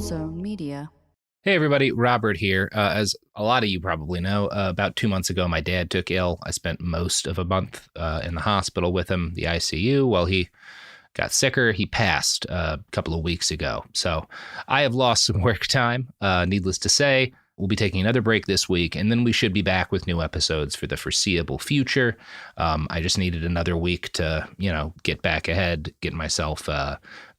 Zone Media. Hey everybody, Robert here. As a lot of you probably know, about 2 months ago, my dad took ill. I spent most of a month in the hospital with him, the ICU, while he got sicker. He passed a couple of weeks ago. So I have lost some work time, needless to say. We'll be taking another break this week, and then we should be back with new episodes for the foreseeable future. I just needed another week to, get back ahead, get myself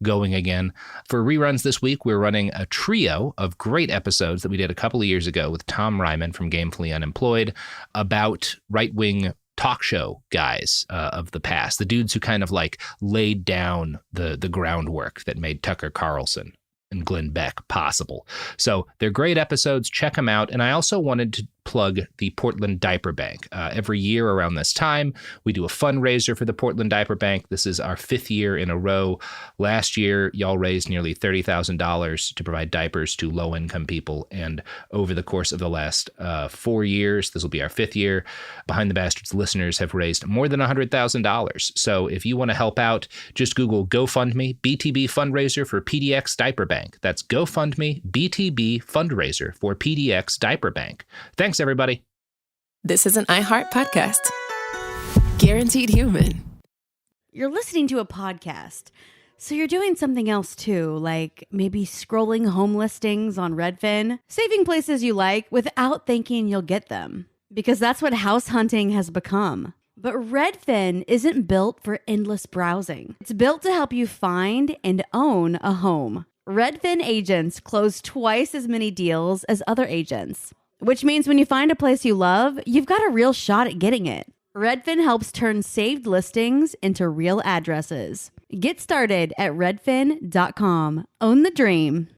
going again. For reruns this week, we're running a trio of great episodes that we did a couple of years ago with Tom Reimann from Gamefully Unemployed about right-wing talk show guys of the past, the dudes who kind of like laid down the groundwork that made Tucker Carlson and Glenn Beck possible. So they're great episodes. Check them out. And I also wanted to plug the Portland Diaper Bank. Every year around this time, we do a fundraiser for the Portland Diaper Bank. This is our 5th year in a row. Last year, y'all raised nearly $30,000 to provide diapers to low-income people. And over the course of the last 4 years, this will be our 5th year, Behind the Bastards listeners have raised more than $100,000. So if you want to help out, just Google GoFundMe, BTB fundraiser for PDX Diaper Bank. That's GoFundMe, BTB fundraiser for PDX Diaper Bank. Thanks, everybody. This is an iHeart podcast. Guaranteed human. You're listening to a podcast, so you're doing something else too, like maybe scrolling home listings on Redfin, saving places you like without thinking you'll get them, because that's what house hunting has become. But Redfin isn't built for endless browsing. It's built to help you find and own a home. Redfin agents close twice as many deals as other agents, which means when you find a place you love, you've got a real shot at getting it. Redfin helps turn saved listings into real addresses. Get started at redfin.com. Own the dream.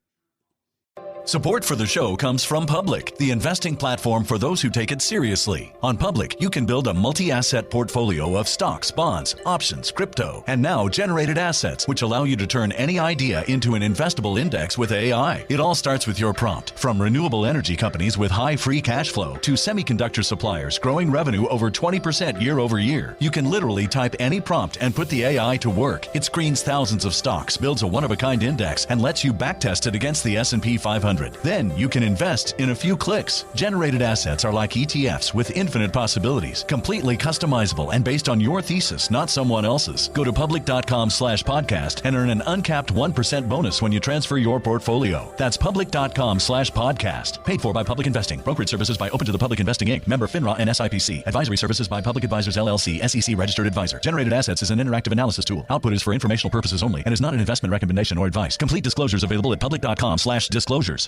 Support for the show comes from Public, the investing platform for those who take it seriously. On Public, you can build a multi-asset portfolio of stocks, bonds, options, crypto, and now generated assets, which allow you to turn any idea into an investable index with AI. It all starts with your prompt. From renewable energy companies with high free cash flow to semiconductor suppliers growing revenue over 20% year over year, you can literally type any prompt and put the AI to work. It screens thousands of stocks, builds a one-of-a-kind index, and lets you backtest it against the S&P 500. Then you can invest in a few clicks. Generated assets are like ETFs with infinite possibilities, completely customizable and based on your thesis, not someone else's. Go to public.com/podcast and earn an uncapped 1% bonus when you transfer your portfolio. That's public.com/podcast. Paid for by Public Investing. Brokerage services by Open to the Public Investing Inc. Member FINRA and SIPC. Advisory services by Public Advisors LLC, SEC registered advisor. Generated assets is an interactive analysis tool. Output is for informational purposes only and is not an investment recommendation or advice. Complete disclosures available at public.com/disclosures.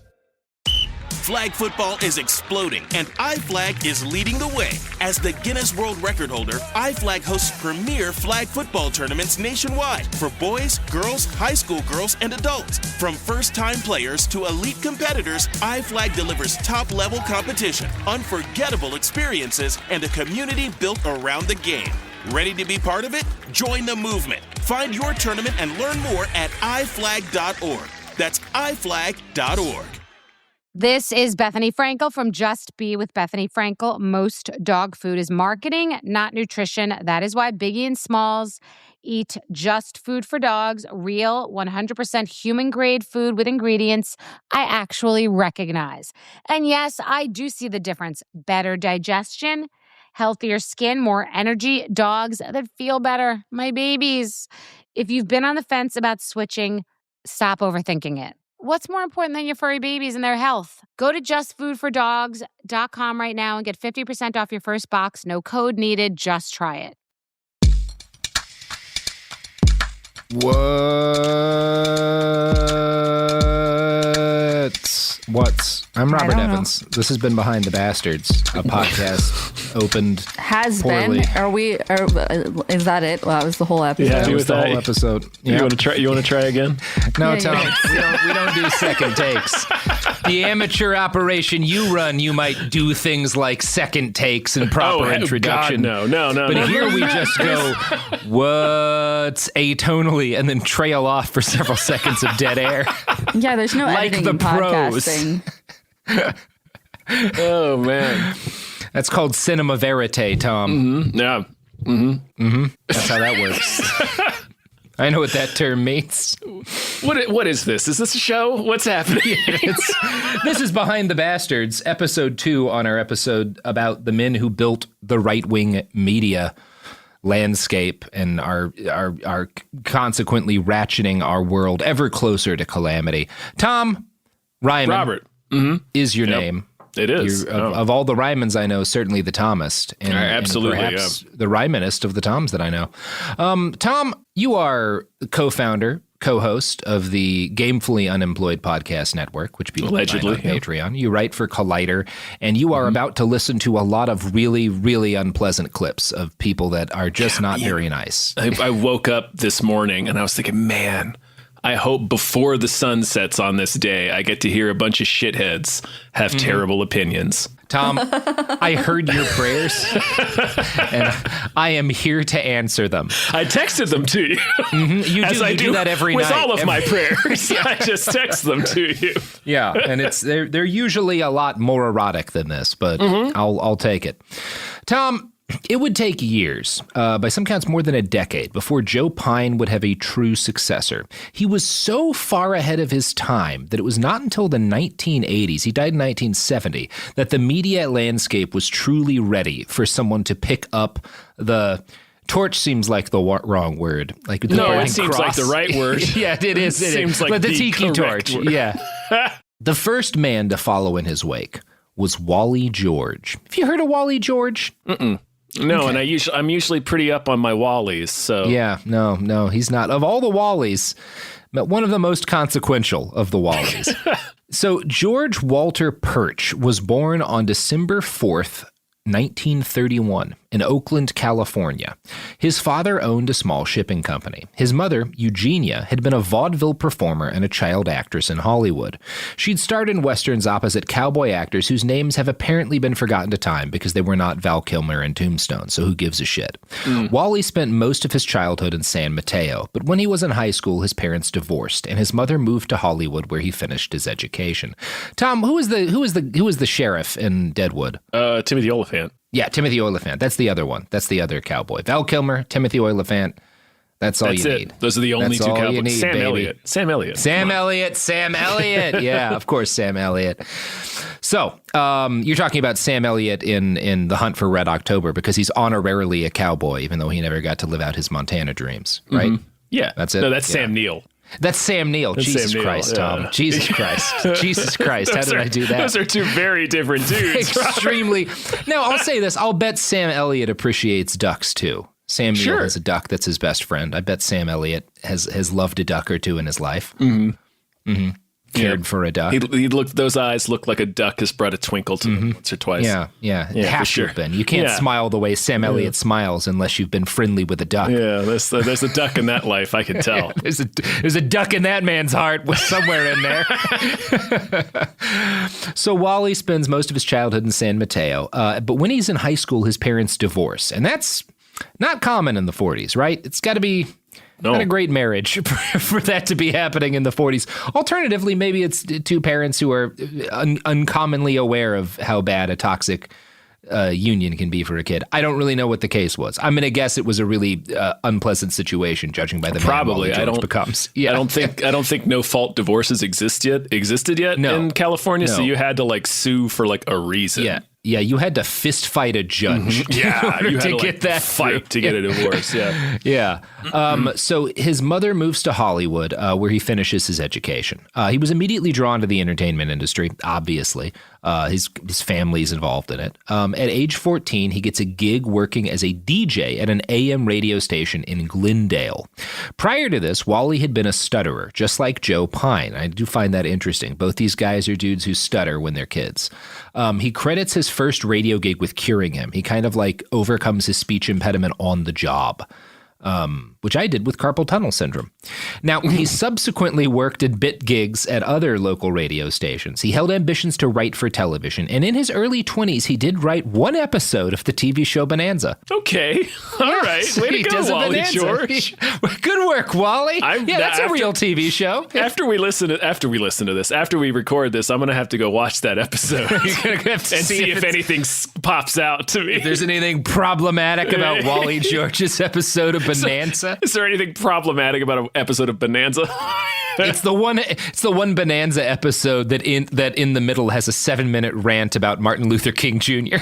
Flag football is exploding, and iFlag is leading the way. As the Guinness World Record holder, iFlag hosts premier flag football tournaments nationwide for boys, girls, high school girls, and adults. From first-time players to elite competitors, iFlag delivers top-level competition, unforgettable experiences, and a community built around the game. Ready to be part of it? Join the movement. Find your tournament and learn more at iflag.org. That's iflag.org. This is Bethany Frankel from Just Be with Bethany Frankel. Most dog food is marketing, not nutrition. That is why Biggie and Smalls eat just food for dogs, real 100% human-grade food with ingredients I actually recognize. And yes, I do see the difference. Better digestion, healthier skin, more energy, dogs that feel better, my babies. If you've been on the fence about switching, stop overthinking it. What's more important than your furry babies and their health? Go to justfoodfordogs.com right now and get 50% off your first box. No code needed. Just try it. What's? I'm Robert Evans. This has been Behind the Bastards, a podcast opened Has poorly. been. Are we? Is that it? Well, that was the whole episode. Yeah, that was the whole episode. You want to try? You want to try again? No, Yeah, Tom. We don't do second takes. The amateur operation you run, you might do things like second takes and proper introduction. God, no. But here we just go, what's atonally, and then trail off for several seconds of dead air. Yeah, there's no Like editing the in pros. podcasting. Oh, man. That's called cinema verite, Tom. Mm-hmm. Yeah. Mm-hmm. Mm-hmm. That's how that works. I know what that term means. What is this? Is this a show? What's happening? This is Behind the Bastards, episode 2 on our episode about the men who built the right-wing media landscape and are consequently ratcheting our world ever closer to calamity. Tom Reimann Robert is your name. It is. Of all the Reimanns I know, certainly the Thomist. And, absolutely, and perhaps the Reimannest of the Toms that I know. Tom, you are co-founder, co-host of the Gamefully Unemployed Podcast Network, which people allegedly find on Patreon. You write for Collider, and you are about to listen to a lot of really, really unpleasant clips of people that are just not very nice. I woke up this morning and I was thinking, man, I hope before the sun sets on this day, I get to hear a bunch of shitheads have terrible opinions. Tom, I heard your prayers, and I am here to answer them. I texted them to you. You do that every with night. With all of my prayers. I just text them to you. Yeah, and they're usually a lot more erotic than this, but I'll take it. Tom, it would take years, by some counts more than a decade, before Joe Pyne would have a true successor. He was so far ahead of his time that it was not until the 1980s, he died in 1970, that the media landscape was truly ready for someone to pick up the... Torch seems like the wrong word. Like the it seems like the right word. Yeah, it is. It seems is. like but the tiki torch. Word. Yeah. The first man to follow in his wake was Wally George. Have you heard of Wally George? No, Okay. and I'm usually pretty up on my Wallies, so... Yeah, no, he's not. Of all the Wallies, but one of the most consequential of the Wallies. So George Walter Perch was born on December 4th, 1931, in Oakland, California. His father owned a small shipping company. His mother, Eugenia, had been a vaudeville performer and a child actress in Hollywood. She'd starred in westerns opposite cowboy actors whose names have apparently been forgotten to time because they were not Val Kilmer and Tombstone, so who gives a shit? Wally spent most of his childhood in San Mateo, but when he was in high school, his parents divorced, and his mother moved to Hollywood where he finished his education. Tom, who was the sheriff in Deadwood? Timothy Olyphant. Yeah, Timothy Olyphant. That's the other one. That's the other cowboy. Val Kilmer, Timothy Olyphant. That's all you need. Those are the only That's two all cowboys. you need, Sam baby. Elliott. Sam Elliott. Yeah, of course, Sam Elliott. So, you're talking about Sam Elliott in The Hunt for Red October because he's honorarily a cowboy, even though he never got to live out his Montana dreams, right? Yeah. That's it? No, that's Yeah. Sam Neill. That's Sam Neill. Jesus Sam Neill, Christ, yeah. Tom. Jesus Christ. Jesus Christ. How did I do that? Those are two very different dudes. Extremely. No, I'll say this. I'll bet Sam Elliott appreciates ducks, too. Sam Neill has a duck that's his best friend. I bet Sam Elliott has loved a duck or two in his life. Cared for a duck. Those eyes look like a duck has brought a twinkle to them once or twice. Yeah. for sure. Been. You can't smile the way Sam Elliott smiles unless you've been friendly with a duck. Yeah, there's a duck in that life, I can tell. There's a duck in that man's heart somewhere in there. So Wally spends most of his childhood in San Mateo, but when he's in high school, his parents divorce, and that's not common in the 40s, right? It's got to be not a great marriage for that to be happening in the 40s. Alternatively, maybe it's two parents who are uncommonly aware of how bad a toxic union can be for a kid. I don't really know what the case was. I'm going to guess it was a really unpleasant situation, judging by the probably. Man George becomes. Yeah. I don't think no fault divorces existed yet in California. So you had to sue for a reason. Yeah, you had to fist fight a judge. Yeah, you had to get that fight to get a divorce. Yeah, yeah. So his mother moves to Hollywood, where he finishes his education. He was immediately drawn to the entertainment industry. Obviously, his family's involved in it. At age 14, he gets a gig working as a DJ at an AM radio station in Glendale. Prior to this, Wally had been a stutterer, just like Joe Pyne. I do find that interesting. Both these guys are dudes who stutter when they're kids. He credits his first radio gig with curing him. He kind of overcomes his speech impediment on the job, which I did with carpal tunnel syndrome. Now, he subsequently worked at bit gigs at other local radio stations. He held ambitions to write for television, and in his early 20s, he did write one episode of the TV show Bonanza. Okay. All right. Way to go, Wally George. Good work, Wally. That's a real TV show. After we listen to this, after we record this, I'm going to have to go watch that episode and see if anything pops out to me. If there's anything problematic about Wally George's episode of Bonanza. Is there anything problematic about an episode of Bonanza? It's the one Bonanza episode that in the middle has a 7-minute rant about Martin Luther King Jr.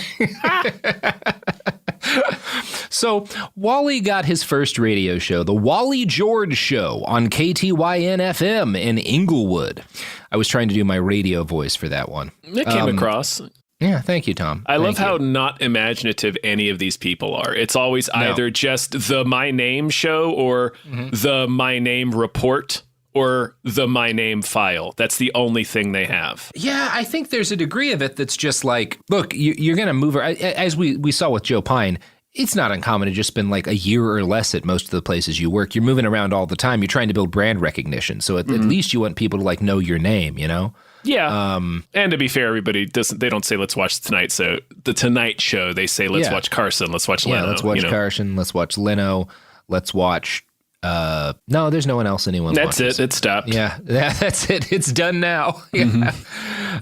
So Wally got his first radio show, the Wally George Show, on KTYN-FM in Inglewood. I was trying to do my radio voice for that one. It came across. Yeah, thank you, Tom. I love how not imaginative any of these people are. It's always either just the My Name show or the My Name report or the My Name file. That's the only thing they have. Yeah, I think there's a degree of it that's just like, look, you're going to move, as we saw with Joe Pine, it's not uncommon to just spend like a year or less at most of the places you work. You're moving around all the time. You're trying to build brand recognition. So at least you want people to like know your name, you know? Yeah. And to be fair, everybody they don't say, let's watch The Tonight Show. They say, let's watch Carson. Let's watch Leno. Yeah, let's watch Carson. Let's watch Leno. Let's watch... no, there's no one else anyone watches. That's it. It stopped. Yeah, that's it. It's done now. Yeah.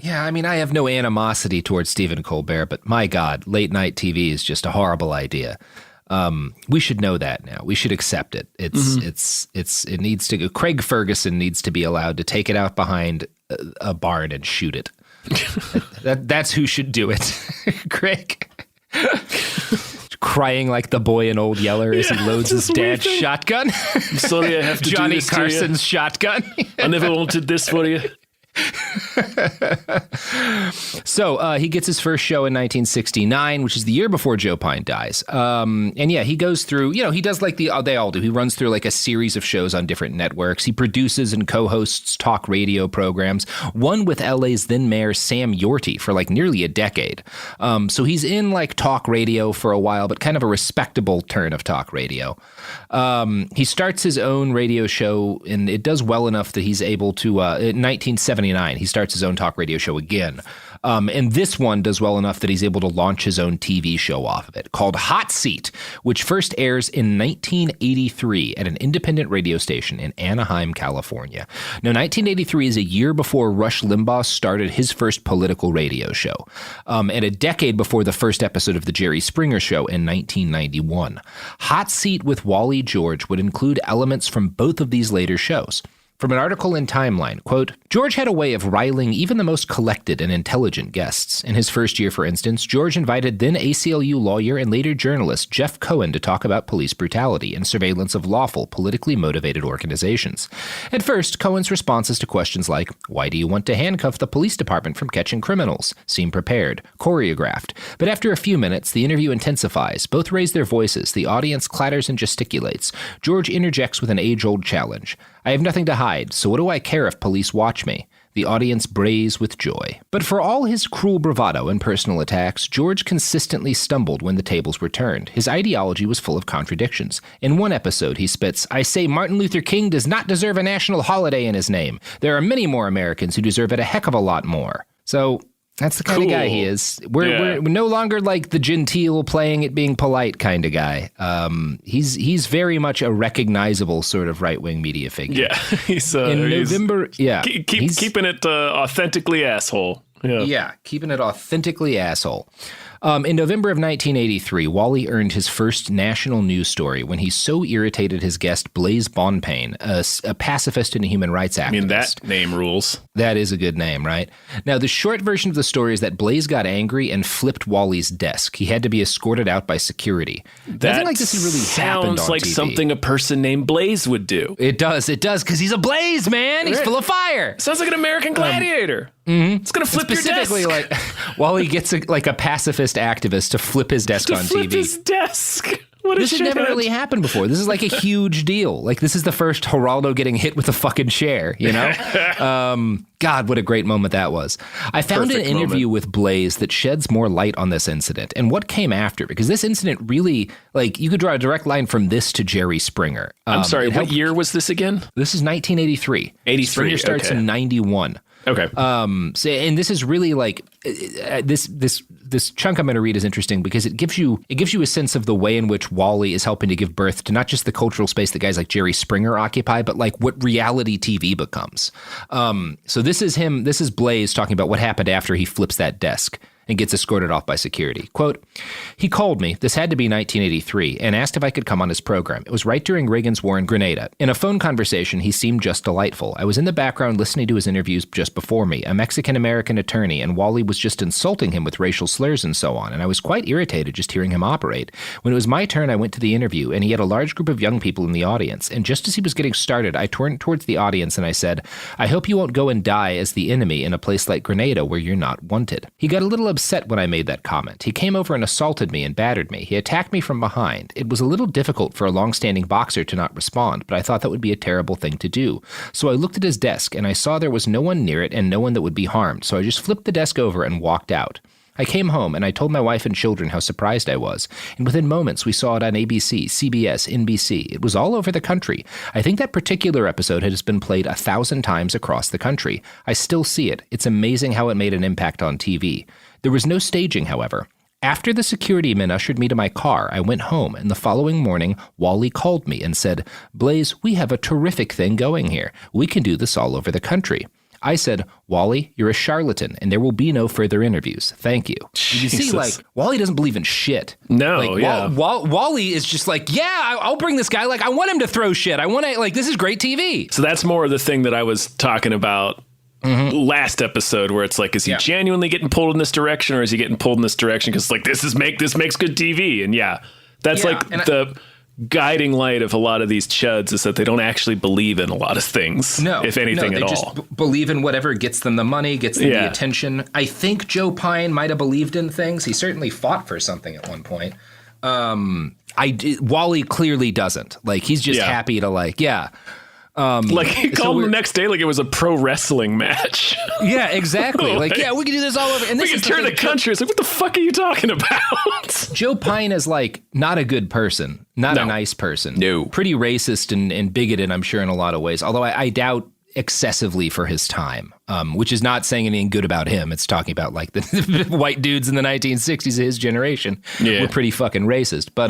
Yeah, I mean, I have no animosity towards Stephen Colbert, but my God, late night TV is just a horrible idea. We should know that now. We should accept it. It needs to go. Craig Ferguson needs to be allowed to take it out behind a barn and shoot it. That's who should do it. Craig. Crying like the boy in Old Yeller as he loads his dad's shotgun. I'm sorry I have to Johnny do this Carson's to you. shotgun. I never wanted this for you. So he gets his first show in 1969, which is the year before Joe Pine dies. And yeah, he goes through, he does like they all do. He runs through like a series of shows on different networks. He produces and co-hosts talk radio programs, one with LA's then mayor Sam Yorty for like nearly a decade. So he's in like talk radio for a while, but kind of a respectable turn of talk radio. He starts his own radio show, and it does well enough that he's able to, in 1979, he starts his own talk radio show again. And this one does well enough that he's able to launch his own TV show off of it called Hot Seat, which first airs in 1983 at an independent radio station in Anaheim, California. Now, 1983 is a year before Rush Limbaugh started his first political radio show, and a decade before the first episode of The Jerry Springer Show in 1991. Hot Seat with Wally George would include elements from both of these later shows. From an article in Timeline, quote, George had a way of riling even the most collected and intelligent guests. In his first year, for instance, George invited then ACLU lawyer and later journalist Jeff Cohen to talk about police brutality and surveillance of lawful, politically motivated organizations. At first, Cohen's responses to questions like, why do you want to handcuff the police department from catching criminals? Seem prepared, choreographed. But after a few minutes, the interview intensifies. Both raise their voices. The audience clatters and gesticulates. George interjects with an age-old challenge. I have nothing to hide, so what do I care if police watch me? The audience brays with joy. But for all his cruel bravado and personal attacks, George consistently stumbled when the tables were turned. His ideology was full of contradictions. In one episode, he spits, I say Martin Luther King does not deserve a national holiday in his name. There are many more Americans who deserve it a heck of a lot more. So... that's the kind of guy he is. We're no longer like the genteel playing it being polite kind of guy. He's very much a recognizable sort of right-wing media figure. Yeah, in November. Yeah, keeping it authentically asshole. Yeah, keeping it authentically asshole. In November of 1983, Wally earned his first national news story when he so irritated his guest Blaise Bonpane, a pacifist and a human rights activist. I mean, that name rules. That is a good name, right? Now, the short version of the story is that Blaise got angry and flipped Wally's desk. He had to be escorted out by security. Nothing like this really happened on sounds like TV. something a person named Blaise would do. It does, because he's a blaze, man. He's full of fire. Sounds like an American gladiator. It's going to flip your desk. Specifically, like, Wally gets a pacifist activist to flip his desk on TV. Flip his desk. What this has never really happened before. This is like a huge deal. Like, this is the first Geraldo getting hit with a fucking chair, you know? God, what a great moment that was. I found an interview with Blaise that sheds more light on this incident and what came after, because this incident really, like, you could draw a direct line from this to Jerry Springer. I'm sorry, what year was this again? This is 1983. 83. Springer starts in 91. Okay. So, and this is really like this chunk I'm going to read is interesting because it gives you a sense of the way in which Wally is helping to give birth to not just the cultural space that guys like Jerry Springer occupy, but like what reality TV becomes. So this is Blaise talking about what happened after he flips that desk. and gets escorted off by security. Quote, he called me, this had to be 1983, and asked if I could come on his program. It was right during Reagan's war in Grenada. In a phone conversation, he seemed just delightful. I was in the background listening to his interviews just before me, a Mexican-American attorney, and Wally was just insulting him with racial slurs and so on, and I was quite irritated just hearing him operate. When it was my turn, I went to the interview, and he had a large group of young people in the audience, and just as he was getting started, I turned towards the audience and I said, I hope you won't go and die as the enemy in a place like Grenada where you're not wanted. He got a little upset when I made that comment. He came over and assaulted me and battered me. He attacked me from behind. It was a little difficult for a long-standing boxer to not respond, but I thought that would be a terrible thing to do. So I looked at his desk and I saw there was no one near it and no one that would be harmed, so I just flipped the desk over and walked out. I came home and I told my wife and children how surprised I was, and within moments we saw it on ABC, CBS, NBC. It was all over the country. I think that particular episode has been played 1,000 times across the country. I still see it. It's amazing how it made an impact on TV. There was no staging, however. After the security men ushered me to my car, I went home, and the following morning, Wally called me and said, Blaze, we have a terrific thing going here. We can do this all over the country. I said, Wally, you're a charlatan, and there will be no further interviews. Thank you. You see, like, Wally doesn't believe in shit. No, like, yeah. Wally is just like, yeah, I'll bring this guy. Like, I want him to throw shit. I want to, like, this is great TV. So that's more of the thing that I was talking about last episode, where it's like, is he genuinely getting pulled in this direction, or is he getting pulled in this direction because, like, this makes good TV? And that's like the guiding light of a lot of these chuds, is that they don't actually believe in a lot of things, if anything at all. They just believe in whatever gets them the money, gets them the attention. I think Joe Pine might have believed in things. He certainly fought for something at one point. Wally clearly doesn't. Like, he's just happy to, like, like, he called him the next day like it was a pro wrestling match. Yeah, exactly. Like, yeah, we can do this all over. And we can turn the country. It's like, what the fuck are you talking about? Joe Pine is, like, not a good person, not a nice person. No. Pretty racist and bigoted, I'm sure, in a lot of ways. Although I doubt excessively for his time, which is not saying anything good about him. It's talking about, like, the white dudes in the 1960s of his generation were pretty fucking racist. But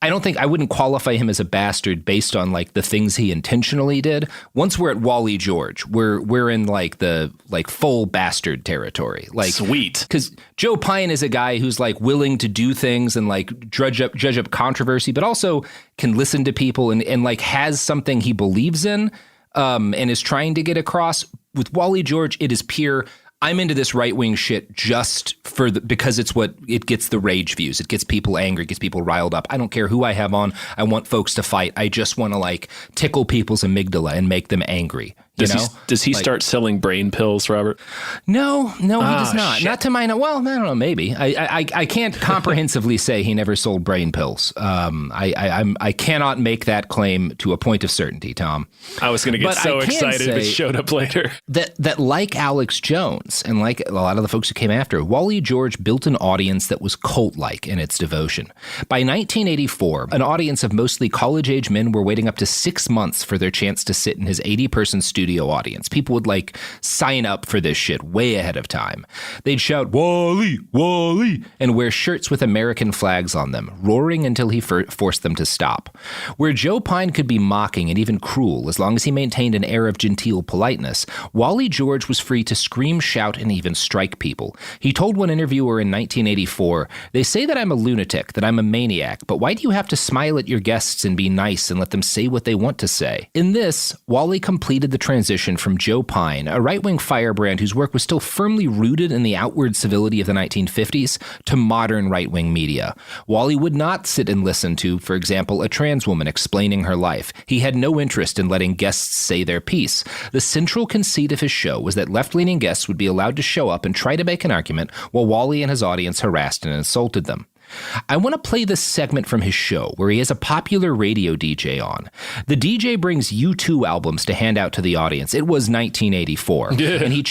I wouldn't qualify him as a bastard based on, like, the things he intentionally did. Once we're at Wally George, we're in, like, the, like, full bastard territory. Like, sweet. Because Joe Pine is a guy who's, like, willing to do things and, like, judge up controversy, but also can listen to people and like, has something he believes in and is trying to get across. With Wally George, it is pure, I'm into this right-wing shit just because it gets the rage views. It gets people angry, it gets people riled up. I don't care who I have on. I want folks to fight. I just want to, like, tickle people's amygdala and make them angry. Does he start selling brain pills, Robert? No, he does not. Shit. Not to my, well, I don't know, maybe. I can't comprehensively say he never sold brain pills. I cannot make that claim to a point of certainty, Tom. I was going to get so excited if it showed up later. That like Alex Jones and like a lot of the folks who came after, Wally George built an audience that was cult-like in its devotion. By 1984, an audience of mostly college-age men were waiting up to 6 months for their chance to sit in his 80-person studio audience. People would, like, sign up for this shit way ahead of time. They'd shout, Wally, Wally, and wear shirts with American flags on them, roaring until he forced them to stop. Where Joe Pine could be mocking and even cruel, as long as he maintained an air of genteel politeness, Wally George was free to scream, shout, and even strike people. He told one interviewer in 1984, they say that I'm a lunatic, that I'm a maniac, but why do you have to smile at your guests and be nice and let them say what they want to say? In this, Wally completed the transition from Joe Pine, a right-wing firebrand whose work was still firmly rooted in the outward civility of the 1950s, to modern right-wing media. Wally would not sit and listen to, for example, a trans woman explaining her life. He had no interest in letting guests say their piece. The central conceit of his show was that left-leaning guests would be allowed to show up and try to make an argument while Wally and his audience harassed and insulted them. I want to play this segment from his show where he has a popular radio DJ on. The DJ brings U2 albums to hand out to the audience. It was 1984. And he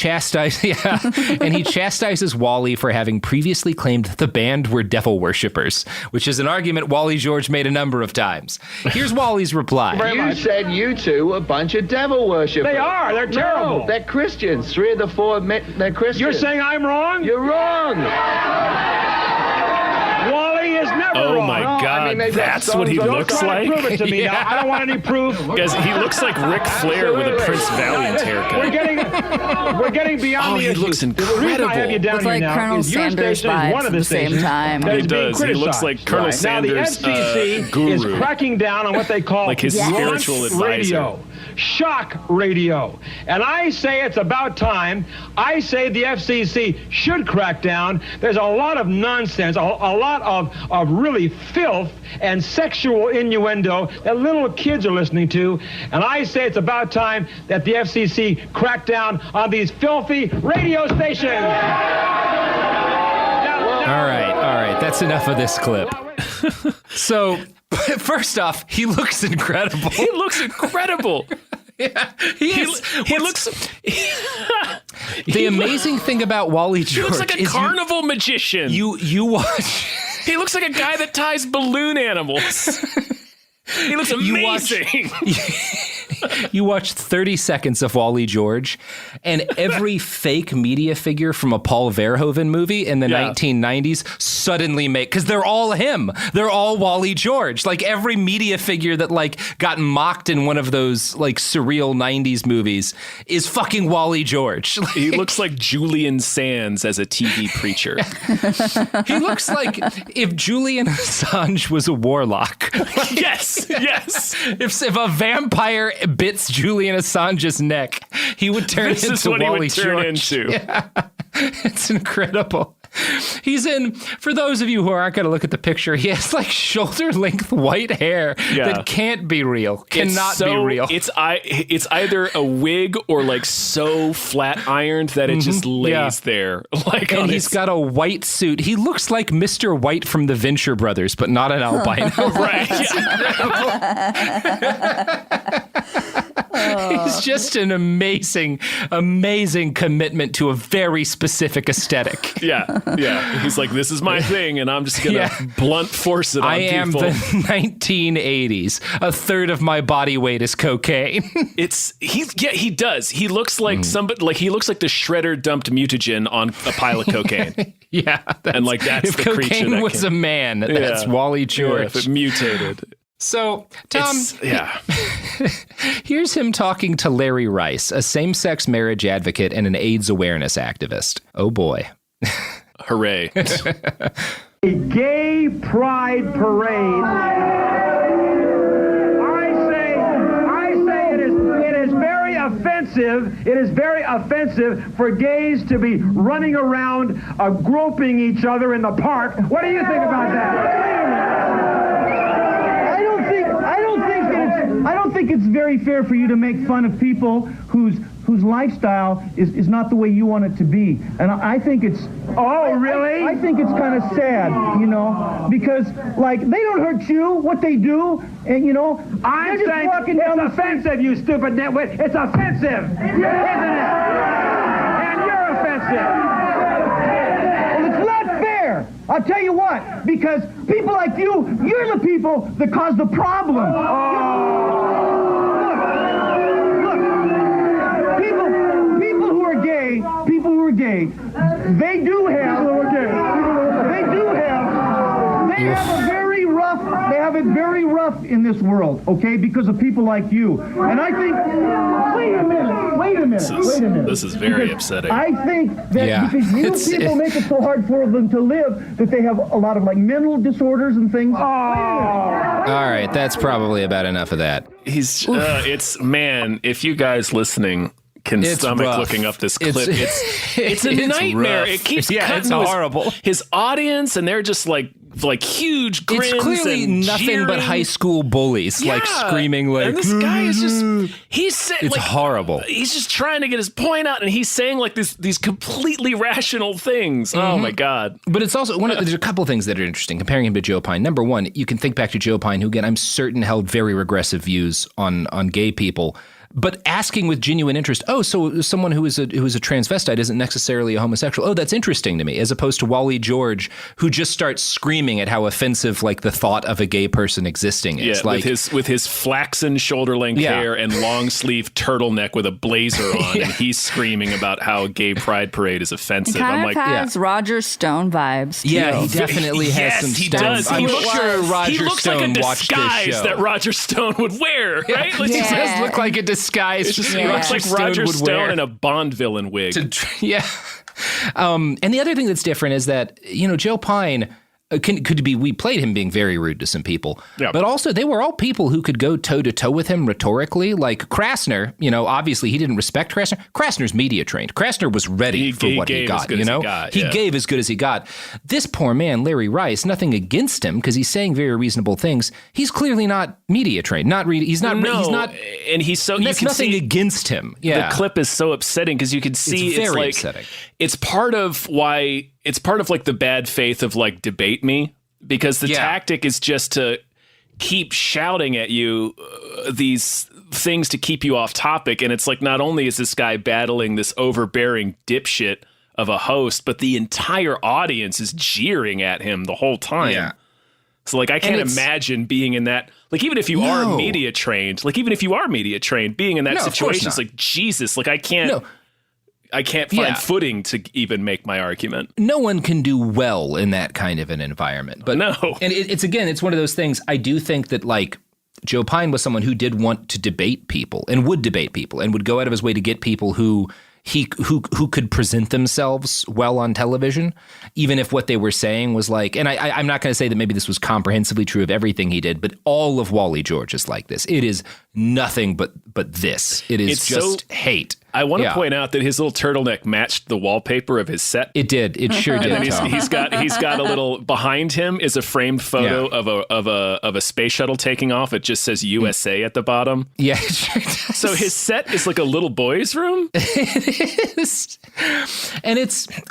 chastises Wally for having previously claimed that the band were devil worshippers, which is an argument Wally George made a number of times. Here's Wally's reply. You said U2 were a bunch of devil worshippers. They are. They're terrible. No, they're Christians. 3 of the 4 admit they're Christians. You're saying I'm wrong? You're wrong. Wally is never Oh my God, that's what he looks like? Prove it to me now. I don't want any proof. Guys, he looks like Ric Flair with a Prince Valiant haircut. We're getting beyond the issue. He looks incredible. The reason I have you down Looks here like now Colonel is your Sanders station is one of the vibes at the same stations time. that He is being does. He looks like criticized. Colonel Sanders' Now, the FCC is guru. cracking down on what they call Like his spiritual launch advisor. radio. Shock radio. And I say it's about time. I say the FCC should crack down. There's a lot of nonsense, a lot of really filth and sexual innuendo that little kids are listening to. And I say it's about time that the FCC crack down on these filthy radio stations. All right. That's enough of this clip. So, first off, he looks incredible. He looks incredible. Yeah, he looks. The amazing thing about Wally George, He looks like a carnival magician. You watch. He looks like a guy that ties balloon animals. He looks amazing. You watch 30 seconds of Wally George, and every fake media figure from a Paul Verhoeven movie in the 1990s suddenly because they're all him. They're all Wally George. Like every media figure that like got mocked in one of those like surreal 90s movies is fucking Wally George. Like, he looks like Julian Sands as a TV preacher. He looks like if Julian Assange was a warlock. Yes. If a vampire bits Julian Assange's neck, he would turn This into is what Wally he would turn George. into. Yeah. It's incredible. He's in, for those of you who aren't going to look at the picture, he has like shoulder length white hair that can't be real, cannot be real. It's either a wig or like so flat ironed that it just lays there. Like, and he's got a white suit. He looks like Mr. White from the Venture Brothers, but not an albino. Right. He's just an amazing commitment to a very specific aesthetic. Yeah. He's like, this is my thing, and I'm just gonna blunt force it on people. I am the 1980s. A third of my body weight is cocaine. He does. He looks like somebody. Like he looks like the shredder dumped mutagen on a pile of cocaine. And like that's if the creature cocaine that was a man, that's Wally George. Yeah, if it mutated. So, Tom, yeah. Here's him talking to Larry Rice, a same-sex marriage advocate and an AIDS awareness activist. Oh, boy. Hooray. A gay pride parade. I say it is very offensive. It is very offensive for gays to be running around groping each other in the park. What do you think about that? I don't think it's very fair for you to make fun of people whose lifestyle is not the way you want it to be. And I think it's... Oh, really? I think it's kind of sad, because, like, they don't hurt you, what they do, and, I'm just saying walking down it's offensive, you stupid nitwit. It's offensive, isn't it? And you're offensive. Well, it's not fair. I'll tell you what, because people like you're the people that cause the problem. People who are gay, they have it very rough in this world, okay, because of people like you. And I think, wait a minute. This is very upsetting. I think that because people make it so hard for them to live that they have a lot of like mental disorders and things. All right, that's probably about enough of that. If you guys listening can stomach rough. Looking up this clip. It's a nightmare. Rough. It keeps it's horrible. His audience, and they're just like huge grins. It's clearly and nothing cheering. but high school bullies, like screaming like. And this guy is it's horrible. He's just trying to get his point out, and he's saying like these completely rational things. Mm-hmm. Oh my God! But it's also there's a couple of things that are interesting comparing him to Joe Pine. Number one, you can think back to Joe Pine, who again I'm certain held very regressive views on gay people. but asking with genuine interest, oh, so someone who is a transvestite isn't necessarily a homosexual. Oh, that's interesting to me, as opposed to Wally George, who just starts screaming at how offensive like the thought of a gay person existing is. Yeah, like, with his flaxen shoulder-length hair and long-sleeve turtleneck with a blazer on, and he's screaming about how a gay pride parade is offensive. He kind of has Roger Stone vibes, too. Yeah, he definitely has some he Stone. does. I'm sure Roger he looks Stone like a watched this show. disguise that Roger Stone would wear, right? Like, He does look like a disguise. It looks like Roger Stone in a Bond villain wig. And the other thing that's different is that, Joe Pine we played him being very rude to some people, but also they were all people who could go toe to toe with him rhetorically. Like Krasner, obviously he didn't respect Krasner. Krasner's media trained. Krasner was ready for what he got, He gave as good as he got. This poor man, Larry Rice, nothing against him because he's saying very reasonable things. He's clearly not media trained. He's not, and he's so, that's nothing against him. Yeah. The clip is so upsetting because you can see it's very upsetting. It's part of like the bad faith of like debate me, because the tactic is just to keep shouting at you these things to keep you off topic. And it's like, not only is this guy battling this overbearing dipshit of a host, but the entire audience is jeering at him the whole time. Yeah. So like, I can't imagine being in that, like, even if you are media trained, being in that situation, it's like, Jesus, like I can't find footing to even make my argument. No one can do well in that kind of an environment. But no. And it's one of those things. I do think that like Joe Pine was someone who did want to debate people and would debate people and would go out of his way to get people who could present themselves well on television, even if what they were saying was like, and I'm not going to say that maybe this was comprehensively true of everything he did, but all of Wally George is like this. It is nothing but this. It's just hate. I want to point out that his little turtleneck matched the wallpaper of his set. It did. It sure did. And then he's got a little behind him is a framed photo of a space shuttle taking off. It just says USA at the bottom. Yeah, it sure does. So his set is like a little boy's room. It is. And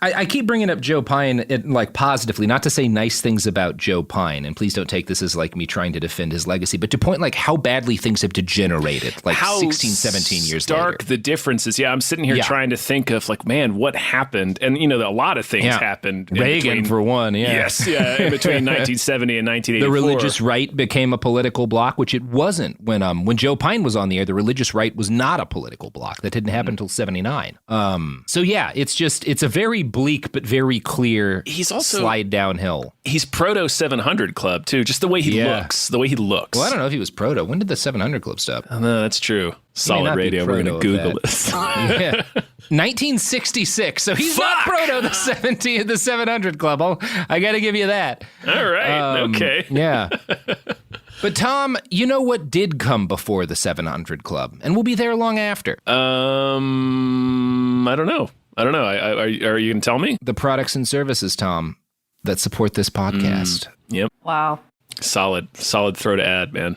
I keep bringing up Joe Pine like positively, not to say nice things about Joe Pine, and please don't take this as like me trying to defend his legacy, but to point like how badly things have degenerated like how 16, 17 years stark later. The differences. Yeah, I'm sitting here trying to think of like, man, what happened? And a lot of things happened. Reagan for one. Yeah. Yes. Yeah. In between 1970 and 1984. The religious right became a political bloc, which it wasn't when Joe Pine was on the air. The religious right was not a political bloc. That didn't happen until 79. So yeah, it's a very bleak but very clear slide downhill. He's proto 700 Club too, just the way he looks. The way he looks. Well, I don't know if he was proto. When did the 700 Club stop? No, that's true. Solid Radio. We're going to Google this. 1966. So he's not proto the 700 Club. I got to give you that. All right. Okay. Yeah. But Tom, you know what did come before the 700 Club, and we'll be there long after. I don't know. Are you going to tell me? The products and services, Tom, that support this podcast. Yep. Wow. Solid throw to add, man.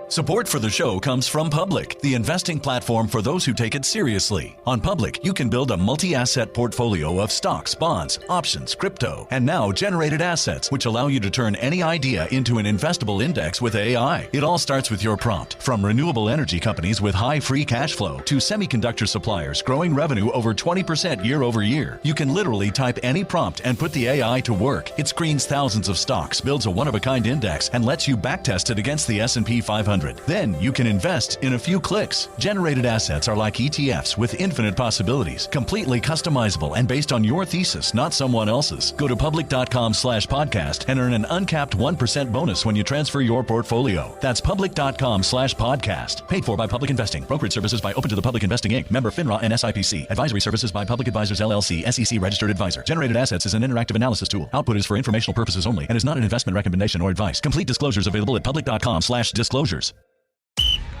Support for the show comes from Public, the investing platform for those who take it seriously. On Public, you can build a multi-asset portfolio of stocks, bonds, options, crypto, and now generated assets, which allow you to turn any idea into an investable index with AI. It all starts with your prompt. From renewable energy companies with high free cash flow to semiconductor suppliers growing revenue over 20% year over year, you can literally type any prompt and put the AI to work. It screens thousands of stocks, builds a one-of-a-kind index, and lets you backtest it against the S&P 500. Then you can invest in a few clicks. Generated assets are like ETFs with infinite possibilities, completely customizable and based on your thesis, not someone else's. Go to public.com/podcast and earn an uncapped 1% bonus when you transfer your portfolio. That's public.com/podcast. Paid for by Public Investing. Brokerage services by Open to the Public Investing Inc. Member FINRA and SIPC. Advisory services by Public Advisors LLC, SEC registered advisor. Generated assets is an interactive analysis tool. Output is for informational purposes only and is not an investment recommendation or advice. Complete disclosures available at public.com/disclosures.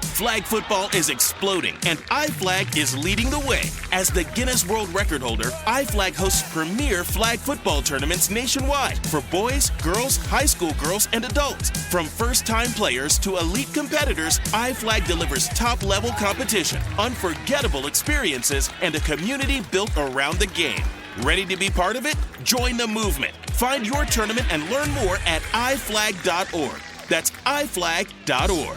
Flag football is exploding, and iFlag is leading the way. As the Guinness World Record holder, iFlag hosts premier flag football tournaments nationwide for boys, girls, high school girls, and adults. From first-time players to elite competitors, iFlag delivers top-level competition, unforgettable experiences, and a community built around the game. Ready to be part of it? Join the movement. Find your tournament and learn more at iflag.org. That's iflag.org.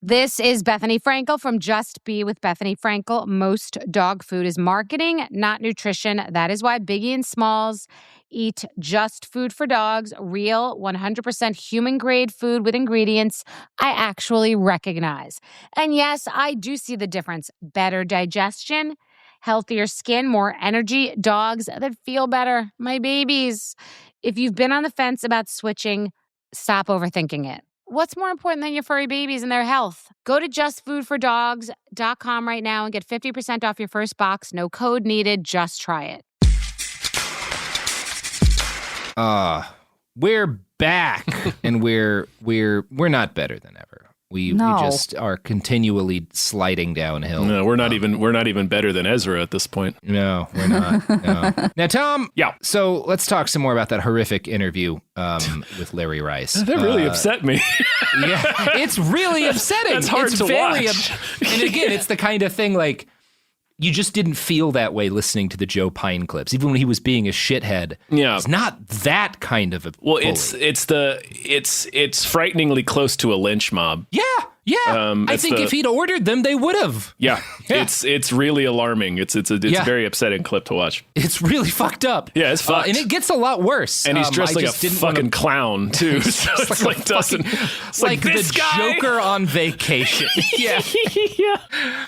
This is Bethany Frankel from Just Be with Bethany Frankel. Most dog food is marketing, not nutrition. That is why Biggie and Smalls eat just food for dogs, real 100% human-grade food with ingredients I actually recognize. And yes, I do see the difference. Better digestion, healthier skin, more energy, dogs that feel better, my babies. If you've been on the fence about switching, stop overthinking it. What's more important than your furry babies and their health? Go to justfoodfordogs.com right now and get 50% off your first box. No code needed. Just try it. We're back, and we're not better than ever. We just are continually sliding downhill. No, we're not even better than Ezra at this point. No, we're not. No. Now, Tom. Yeah. So let's talk some more about that horrific interview with Larry Rice. That really upset me. Yeah, it's really upsetting. That's hard to watch. And again, it's the kind of thing like you just didn't feel that way listening to the Joe Pine clips, even when he was being a shithead. Yeah, it's not that kind of a bully. It's frighteningly close to a lynch mob. Yeah. I think if he'd ordered them, they would have. Yeah. It's really alarming. It's a very upsetting clip to watch. It's really fucked up. Yeah, it's fucked. And it gets a lot worse. And he's dressed like a fucking clown, too. So it's like the guy. Joker on vacation. Yeah.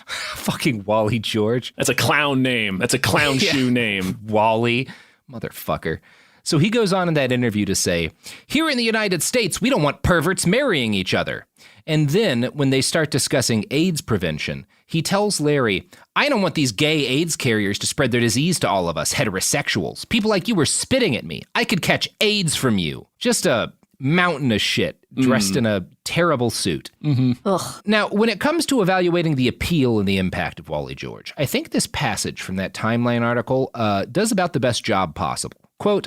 Fucking Wally George. That's a clown name. That's a clown shoe name. Wally. Motherfucker. So he goes on in that interview to say, here in the United States, we don't want perverts marrying each other. And then when they start discussing AIDS prevention, he tells Larry, I don't want these gay AIDS carriers to spread their disease to all of us heterosexuals. People like you were spitting at me. I could catch AIDS from you. Just a mountain of shit dressed in a terrible suit. Mm-hmm. Ugh. Now, when it comes to evaluating the appeal and the impact of Wally George, I think this passage from that Timeline article does about the best job possible. Quote,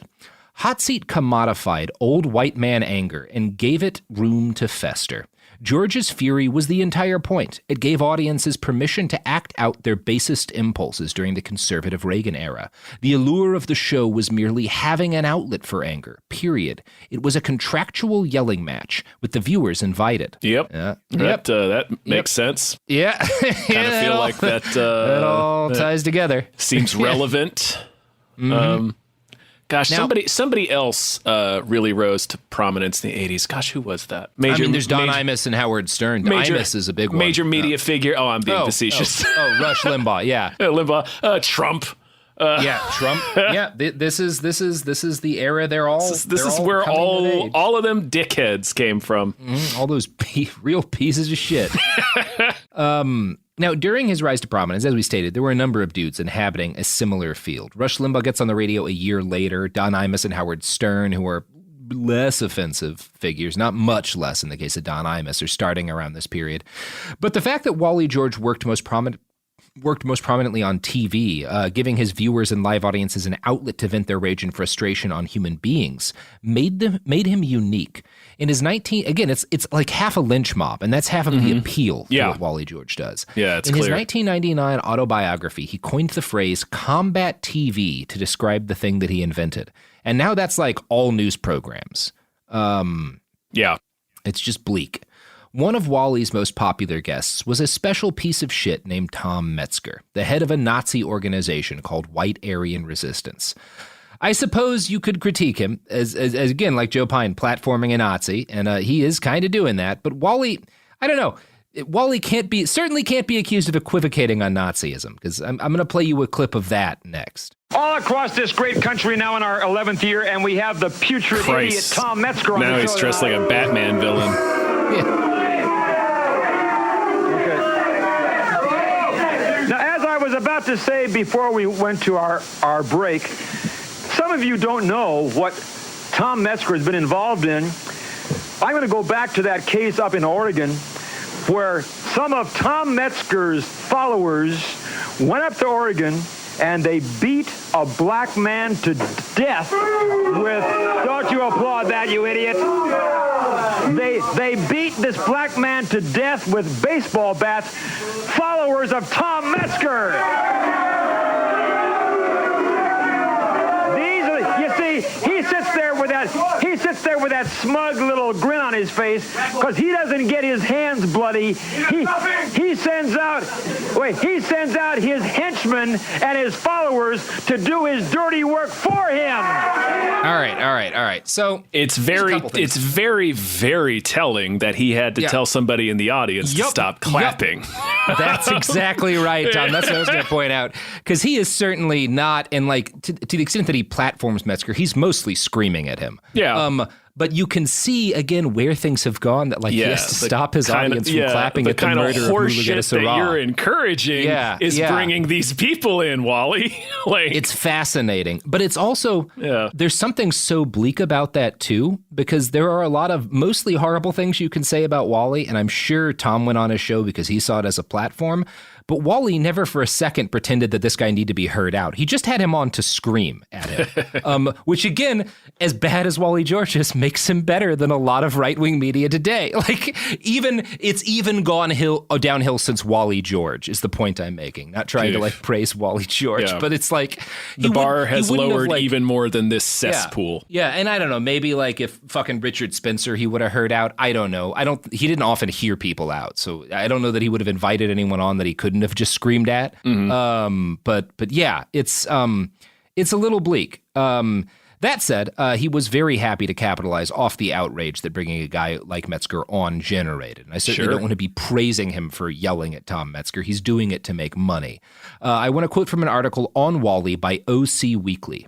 Hot Seat commodified old white man anger and gave it room to fester. George's fury was the entire point. It gave audiences permission to act out their basest impulses during the conservative Reagan era. The allure of the show was merely having an outlet for anger, period. It was a contractual yelling match with the viewers invited. Yep. That makes sense. Yeah. Kind of feel like that. It all ties together. Seems relevant. Mm-hmm. Gosh, now, somebody else really rose to prominence in the 80s. Gosh, who was that? There's Don Imus and Howard Stern. Imus is a big one. Major media figure. Oh, I'm being facetious. Rush Limbaugh, yeah. Limbaugh. Trump. Trump. Yeah, this is the era they're all. This is where all of them dickheads came from. All those real pieces of shit. Now, during his rise to prominence, as we stated, there were a number of dudes inhabiting a similar field. Rush Limbaugh gets on the radio a year later. Don Imus and Howard Stern, who are less offensive figures, not much less in the case of Don Imus, are starting around this period. But the fact that Wally George worked most prominently on TV, giving his viewers and live audiences an outlet to vent their rage and frustration on human beings, made him unique. In his it's like half a lynch mob, and that's half of the appeal for what Wally George does. Yeah, it's clear. In his 1999 autobiography, he coined the phrase combat TV to describe the thing that he invented. And now that's like all news programs. It's just bleak. One of Wally's most popular guests was a special piece of shit named Tom Metzger, the head of a Nazi organization called White Aryan Resistance. I suppose you could critique him as again, like Joe Pine, platforming a Nazi, and he is kind of doing that. But Wally, I don't know. Wally certainly can't be accused of equivocating on Nazism, because I'm going to play you a clip of that next. All across this great country now in our 11th year, and we have the putrid idiot Tom Metzger on the show. Now he's dressed like a Batman villain. Yeah. Now, as I was about to say before we went to our break, some of you don't know what Tom Metzger has been involved in. I'm going to go back to that case up in Oregon where some of Tom Metzger's followers went up to Oregon and they beat a black man to death with, don't you applaud that, you idiot? They beat this black man to death with baseball bats, followers of Tom Metzger. He sits there with that smug little grin on his face because he doesn't get his hands bloody. He sends out his henchmen and his followers to do his dirty work for him. All right. So it's very, very telling that he had to tell somebody in the audience to stop clapping. That's exactly right, Tom. That's what I was going to point out. Because he is certainly not, and like to the extent that he platforms Metzger, he's mostly screaming at him. Yeah. But you can see again where things have gone. That he has to stop his audience from clapping at the murder of Mulugeta Sarah. That you're encouraging is bringing these people in, Wally. It's fascinating, but it's also there's something so bleak about that too, because there are a lot of mostly horrible things you can say about Wally, and I'm sure Tom went on his show because he saw it as a platform. But Wally never for a second pretended that this guy needed to be heard out. He just had him on to scream at him, which again, as bad as Wally George is, makes him better than a lot of right-wing media today. It's even gone downhill since Wally George is the point I'm making. Not trying to praise Wally George, but it's the bar has lowered even more than this cesspool. Yeah, and I don't know, maybe if fucking Richard Spencer he would have heard out. I don't know. He didn't often hear people out, so I don't know that he would have invited anyone on that he couldn't have just screamed at. But yeah, it's a little bleak. That said, he was very happy to capitalize off the outrage that bringing a guy like Metzger on generated. And I certainly don't want to be praising him for yelling at Tom Metzger. He's doing it to make money. I want to quote from an article on Wally by OC Weekly,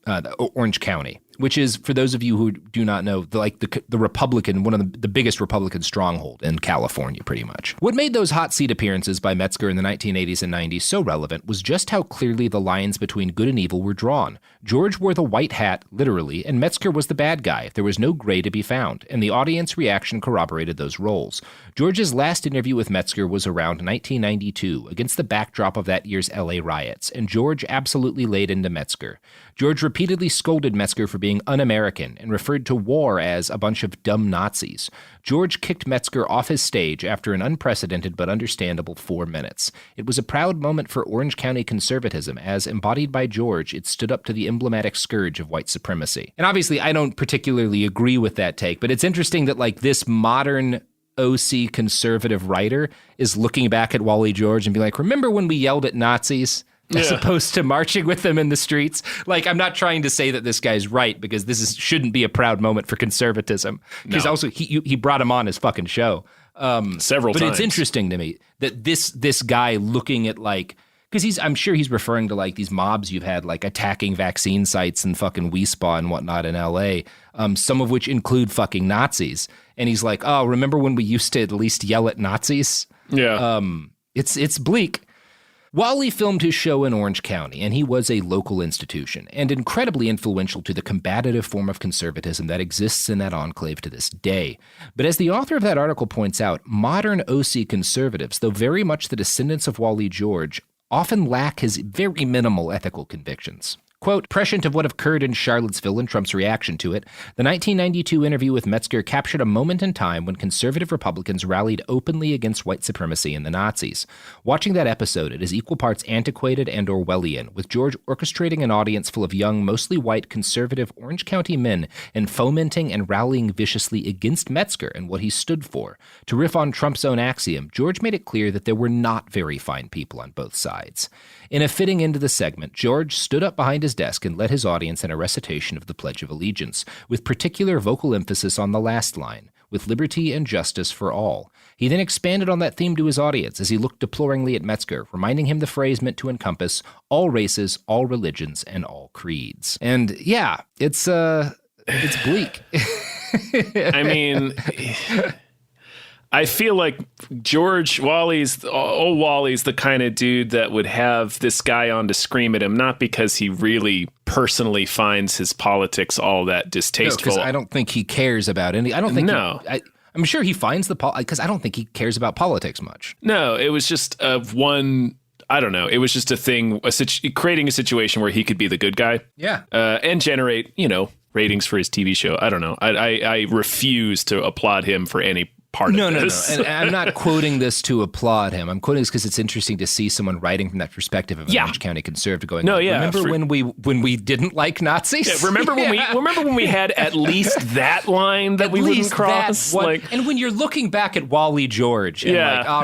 Orange County, which is, for those of you who do not know, the Republican, one of the biggest Republican stronghold in California, pretty much. What made those hot seat appearances by Metzger in the 1980s and 90s so relevant was just how clearly the lines between good and evil were drawn. George wore the white hat, literally, and Metzger was the bad guy. There was no gray to be found, and the audience reaction corroborated those roles. George's last interview with Metzger was around 1992, against the backdrop of that year's LA riots, and George absolutely laid into Metzger. George repeatedly scolded Metzger for being un-American and referred to war as a bunch of dumb Nazis. George kicked Metzger off his stage after an unprecedented but understandable 4 minutes. It was a proud moment for Orange County conservatism, as embodied by George, it stood up to the emblematic scourge of white supremacy. And obviously, I don't particularly agree with that take, but it's interesting that this modern OC conservative writer is looking back at Wally George and be like, remember when we yelled at Nazis? As opposed to marching with them in the streets. I'm not trying to say that this guy's right, because this shouldn't be a proud moment for conservatism. Because also he brought him on his fucking show several times. But it's interesting to me that this guy looking at because I'm sure he's referring to these mobs you've had attacking vaccine sites and fucking WeSpa and whatnot in LA, some of which include fucking Nazis. And he's like, oh, remember when we used to at least yell at Nazis? Yeah. It's bleak. Wally filmed his show in Orange County, and he was a local institution, and incredibly influential to the combative form of conservatism that exists in that enclave to this day. But as the author of that article points out, modern OC conservatives, though very much the descendants of Wally George, often lack his very minimal ethical convictions. Quote, prescient of what occurred in Charlottesville and Trump's reaction to it, the 1992 interview with Metzger captured a moment in time when conservative Republicans rallied openly against white supremacy and the Nazis. Watching that episode, it is equal parts antiquated and Orwellian, with George orchestrating an audience full of young, mostly white, conservative Orange County men and fomenting and rallying viciously against Metzger and what he stood for. To riff on Trump's own axiom, George made it clear that there were not very fine people on both sides. In a fitting end to the segment, George stood up behind his desk and led his audience in a recitation of the Pledge of Allegiance, with particular vocal emphasis on the last line, with liberty and justice for all. He then expanded on that theme to his audience as he looked deploringly at Metzger, reminding him the phrase meant to encompass all races, all religions, and all creeds. And yeah, it's bleak. I mean, I feel like Wally's the kind of dude that would have this guy on to scream at him, not because he really personally finds his politics all that distasteful. No, I don't think he cares about any. I don't think. No. I'm sure he finds because I don't think he cares about politics much. No, it was just one. I don't know. It was just a thing, creating a situation where he could be the good guy. Yeah. And generate, ratings for his TV show. I don't know. I refuse to applaud him for any part of this. No. And I'm not quoting this to applaud him. I'm quoting this because it's interesting to see someone writing from that perspective of an Orange County conservative going, remember when we didn't like Nazis? Yeah, remember when we had at least that line that we wouldn't cross? And when you're looking back at Wally George and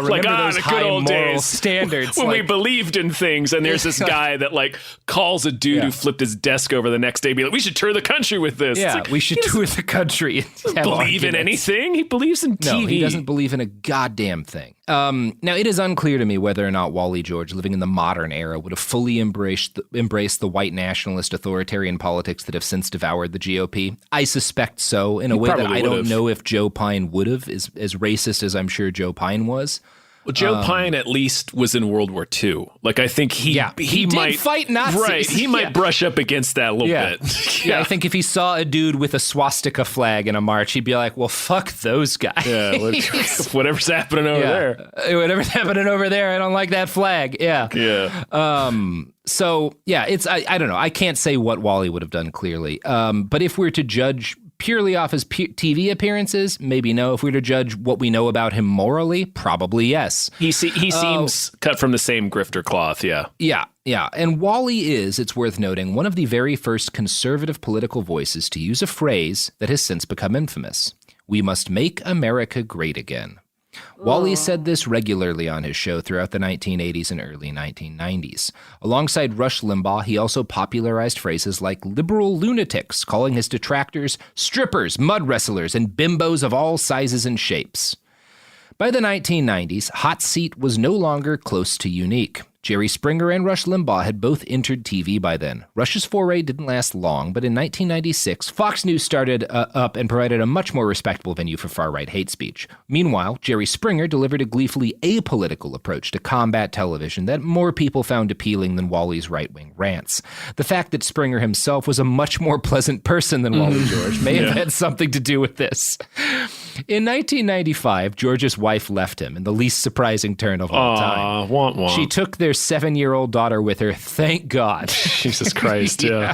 remember those high moral days standards. when we believed in things, and there's this guy that calls a dude who flipped his desk over the next day and be like, we should tour the country with this. Yeah, we should tour the country. He doesn't believe in anything. He believes in TV. No, he doesn't believe in a goddamn thing. Now, it is unclear to me whether or not Wally George, living in the modern era, would have fully embraced the white nationalist authoritarian politics that have since devoured the GOP. I suspect so, in a way that I don't know if Joe Pine would have, as racist as I'm sure Joe Pine was. Well, Joe Pine at least was in World War II. I think he might fight Nazis. Right, he might brush up against that a little bit. Yeah, I think if he saw a dude with a swastika flag in a march, he'd be like, well, fuck those guys. Yeah, whatever's happening over there. Whatever's happening over there, I don't like that flag. Yeah. Yeah. So, yeah, I don't know. I can't say what Wally would have done clearly. But if we're to judge purely off his TV appearances, maybe no. If we were to judge what we know about him morally, probably yes. He seems cut from the same grifter cloth, yeah. Yeah. And Wally is, it's worth noting, one of the very first conservative political voices to use a phrase that has since become infamous. We must make America great again. Wally said this regularly on his show throughout the 1980s and early 1990s. Alongside Rush Limbaugh, he also popularized phrases like liberal lunatics, calling his detractors strippers, mud wrestlers, and bimbos of all sizes and shapes. By the 1990s, Hot Seat was no longer close to unique. Jerry Springer and Rush Limbaugh had both entered TV by then. Rush's foray didn't last long, but in 1996, Fox News started up and provided a much more respectable venue for far-right hate speech. Meanwhile, Jerry Springer delivered a gleefully apolitical approach to combat television that more people found appealing than Wally's right-wing rants. The fact that Springer himself was a much more pleasant person than Wally George may have had something to do with this. In 1995, George's wife left him in the least surprising turn of all time. Womp womp. She took their 7-year-old daughter with her, thank God. Jesus Christ, yeah.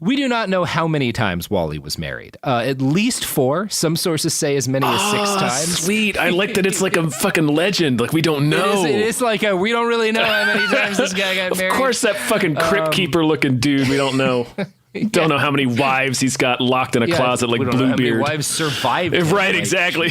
We do not know how many times Wally was married. At least 4. Some sources say as many as 6 times. Sweet. I like that it's like a fucking legend. We don't know. It is like we don't really know how many times this guy got married. Of course, that fucking crypt keeper looking dude, we don't know. Don't know how many wives he's got locked in a closet like Bluebeard. How many wives survived him. Right, exactly.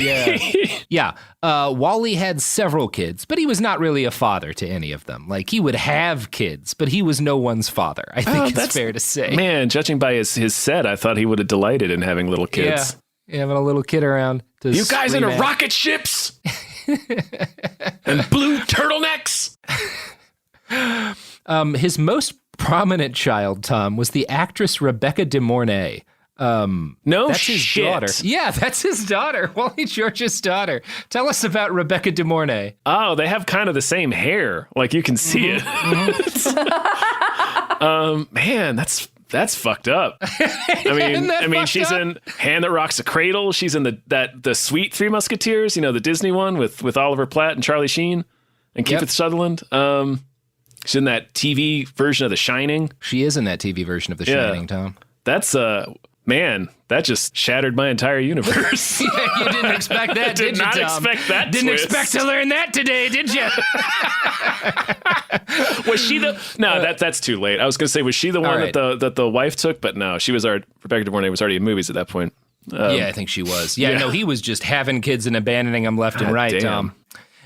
Yeah. Wally had several kids, but he was not really a father to any of them. He would have kids, but he was no one's father. I think it's fair to say. Man, judging by his set, I thought he would have delighted in having little kids. Yeah, having a little kid around. You guys into rocket ships? And blue turtlenecks? His most prominent child, Tom, was the actress Rebecca De Mornay. That's his daughter. Yeah, that's his daughter, Wally George's daughter. Tell us about Rebecca De Mornay. Oh, they have kind of the same hair. You can see it. Man, that's fucked up. I mean, she's in Hand That Rocks the Cradle. She's in the Sweet Three Musketeers, the Disney one with Oliver Platt and Charlie Sheen and Kiefer Sutherland. She's in that TV version of The Shining. She is in that TV version of The Shining, Tom. That's man, that just shattered my entire universe. You didn't expect that, did you, Tom? Did not expect that Didn't twist. expect to learn that today, did you? Was she the... No, that's too late. I was going to say, was she the one that the wife took? But no, Rebecca De Mornay was already in movies at that point. Yeah, I think she was. Yeah, no, he was just having kids and abandoning them left and right, Tom.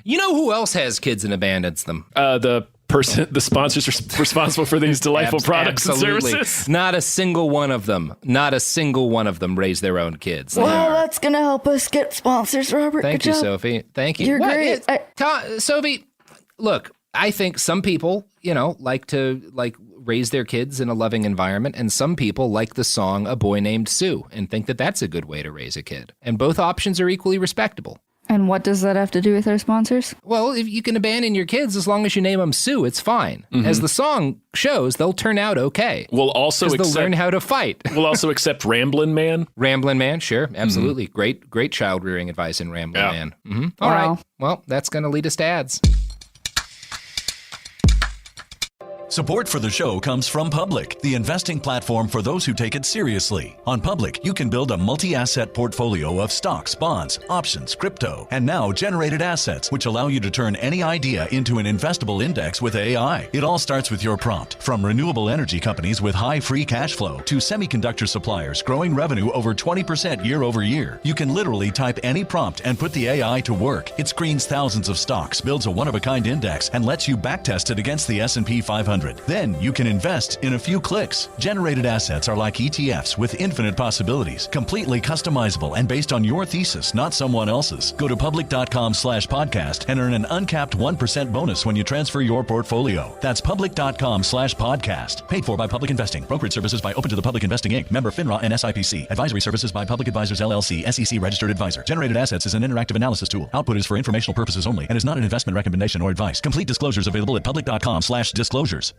You know who else has kids and abandons them? The sponsors responsible for these delightful products and services. Not a single one of them raise their own kids. Well, that's going to help us get sponsors, Robert. Thank you, Sophie. Thank you. You're great. Sophie, look, I think some people, like to raise their kids in a loving environment, and some people like the song A Boy Named Sue and think that that's a good way to raise a kid. And both options are equally respectable. And what does that have to do with our sponsors? Well, if you can abandon your kids as long as you name them Sue, it's fine. Mm-hmm. As the song shows, they'll turn out okay. They'll learn how to fight. We'll also accept Ramblin' Man. Ramblin' Man, sure, absolutely. Mm-hmm. Great child rearing advice in Ramblin' Man. Mm-hmm. All right. Well, that's going to lead us to ads. Support for the show comes from Public, the investing platform for those who take it seriously. On Public, you can build a multi-asset portfolio of stocks, bonds, options, crypto, and now generated assets, which allow you to turn any idea into an investable index with AI. It all starts with your prompt. From renewable energy companies with high free cash flow to semiconductor suppliers growing revenue over 20% year over year, you can literally type any prompt and put the AI to work. It screens thousands of stocks, builds a one-of-a-kind index, and lets you backtest it against the S&P 500. Then you can invest in a few clicks. Generated assets are like ETFs with infinite possibilities, completely customizable and based on your thesis, not someone else's. Go to public.com/podcast and earn an uncapped 1% bonus when you transfer your portfolio. That's public.com/podcast. Paid for by Public Investing. Brokerage services by Open to the Public Investing Inc. Member FINRA and SIPC. Advisory services by Public Advisors LLC, SEC registered advisor. Generated assets is an interactive analysis tool. Output is for informational purposes only and is not an investment recommendation or advice. Complete disclosures available at public.com/disclosures.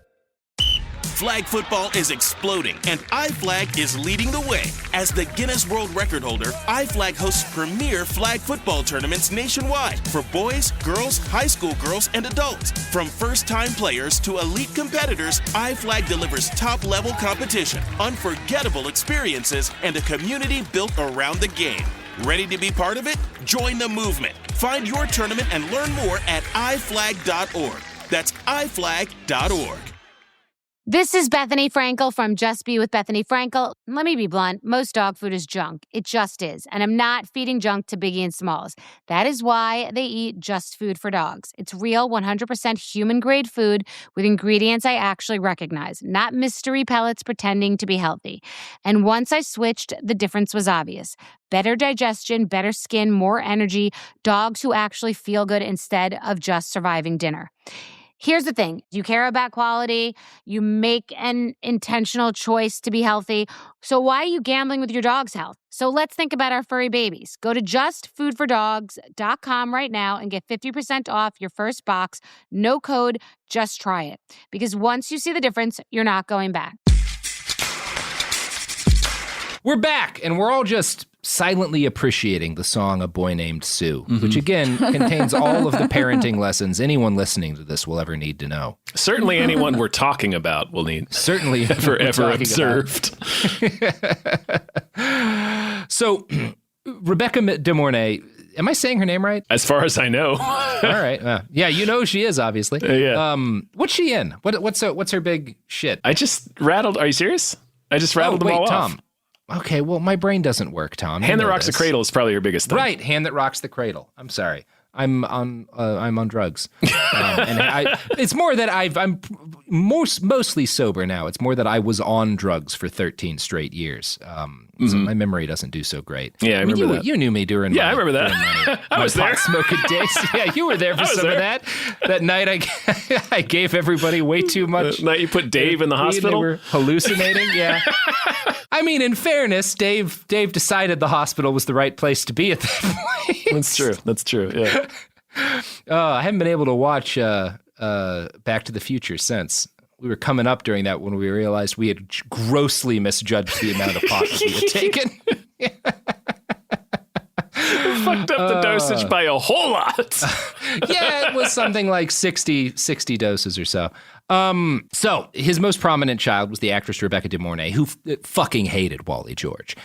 Flag football is exploding, and iFlag is leading the way. As the Guinness World Record holder, iFlag hosts premier flag football tournaments nationwide for boys, girls, high school girls, and adults. From first-time players to elite competitors, iFlag delivers top-level competition, unforgettable experiences, and a community built around the game. Ready to be part of it? Join the movement. Find your tournament and learn more at iflag.org. That's iflag.org. This is Bethany Frankel from Just Be with Bethany Frankel. Let me be blunt. Most dog food is junk. It just is. And I'm not feeding junk to Biggie and Smalls. That is why they eat Just Food for Dogs. It's real, 100% human-grade food with ingredients I actually recognize, not mystery pellets pretending to be healthy. And once I switched, the difference was obvious. Better digestion, better skin, more energy, dogs who actually feel good instead of just surviving dinner. Here's the thing. You care about quality. You make an intentional choice to be healthy. So why are you gambling with your dog's health? So let's think about our furry babies. Go to justfoodfordogs.com right now and get 50% off your first box. No code, just try it. Because once you see the difference, you're not going back. We're back, and we're all just silently appreciating the song A Boy Named Sue, which again contains all of the parenting lessons anyone listening to this will ever need to know. Certainly anyone we're talking about will need. Certainly ever observed. So, Rebecca De Mornay, am I saying her name right? As far as I know. All right. Yeah, you know she is, obviously. Yeah. What's she in? What's her big shit? I just rattled. Are you serious? I just rattled them all Tom. off. Okay, well, my brain doesn't work, Tom. Hand That Rocks the Cradle is probably your biggest thing. Right, Hand That Rocks the Cradle. I'm sorry. I'm on drugs. And it's more that I'm mostly sober now. It's more that I was on drugs for 13 straight years. So my memory doesn't do so great. Yeah, I remember that. You knew me during I remember that. I was there. Smoking days. Yeah, you were there for some of that. That night I gave everybody way too much. The night you put Dave in the hospital? They were hallucinating, yeah. I mean, in fairness, Dave decided the hospital was the right place to be at that point. That's true, yeah. I haven't been able to watch Back to the Future since. We were coming up during that when we realized we had grossly misjudged the amount of pot that we had taken. Fucked up the dosage by a whole lot. Yeah, it was something like 60 doses or so. So his most prominent child was the actress Rebecca De Mornay, who fucking hated Wally George.